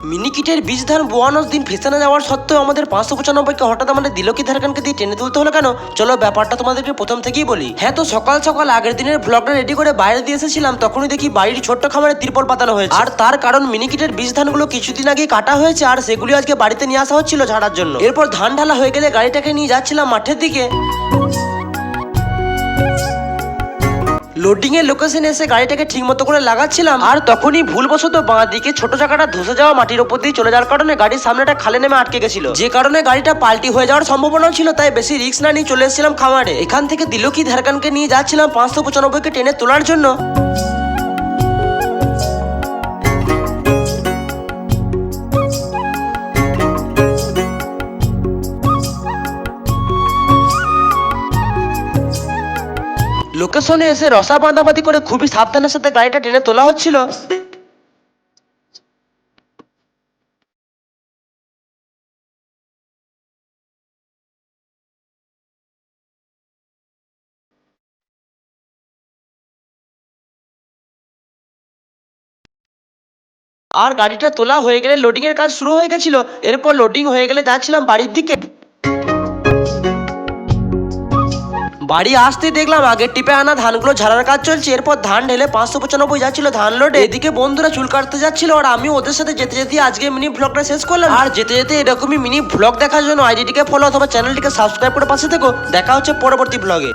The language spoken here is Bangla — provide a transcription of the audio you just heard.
মিনিকিটের বীজ ধান বোয়ানোর দিন ফেসানো যাওয়ার সত্ত্বেও আমাদের 595কে হঠাৎ আমাদের দিলকি ধারকানকে দিয়ে টেনে তুলতে হলো কেন? চলো ব্যাপারটা তোমাদেরকে প্রথম থেকেই বলি। হ্যাঁ, তো সকাল সকাল আগের দিনের ব্লগটা রেডি করে বাইরে দিয়ে এসেছিলাম, তখনই দেখি বাড়ির ছোট্ট খামারে তিরপল পাতানো হয়েছে। আর তার কারণ মিনিকিটের বীজ ধানগুলো কিছুদিন আগে কাটা হয়েছে, আর সেগুলি আজকে বাড়িতে নিয়ে আসা হচ্ছিল ঝাড়ার জন্য। এরপর ধান ঢালা হয়ে গেলে গাড়িটাকে নিয়ে যাচ্ছিলাম মাঠের দিকে। লোডিং এর লোকেশনে এসে গাড়িটাকে ঠিক মতো করে লাগাচ্ছিলাম, আর তখনই ভুলবশত বাঁ দিকে ছোট চাকাটা ধসে যাওয়া মাটির উপর দিয়ে চলে যাওয়ার কারণে গাড়ির সামনেটা খালে নেমে আটকে গেছিল, যে কারণে গাড়িটা পাল্টি হয়ে যাওয়ার সম্ভাবনা ছিল। তাই বেশি রিস্ক না নিয়ে চলে এসেছিলাম খামারে। এখান থেকে দিলকি ধারকানকে নিয়ে যাচ্ছিলাম 595কে টেনে তোলার জন্য। লোকেশনে এসে রসা বাঁধাবাঁধি করে খুবই সাবধানের সাথে গাড়িটা টেনে তোলা হচ্ছিল। আর গাড়িটা তোলা হয়ে গেলে লোডিং এর কাজ শুরু হয়ে গেছিল। এরপর লোডিং হয়ে গেলে যাচ্ছিলাম বাড়ির দিকে। বাড়ি আসতে দেখলাম আগের টিপে আনা ধানগুলো ঝাড়ার কাজ চলছে। এরপর ধান ঢেলে 595 যাচ্ছিল ধান লোডে। এদিকে বন্ধুরা চুল কাটতে যাচ্ছিল, আর আমি ওদের সাথে যেতে যেতে আজকে মিনি ব্লগটা শেষ করলাম। আর যেতে যেতে এরকমই মিনি ব্লগ দেখার জন্য আইডিটিকে ফলো অথবা চ্যানেলটিকে সাবস্ক্রাইব করে পাশে থেকো। দেখা হচ্ছে পরবর্তী ব্লগে।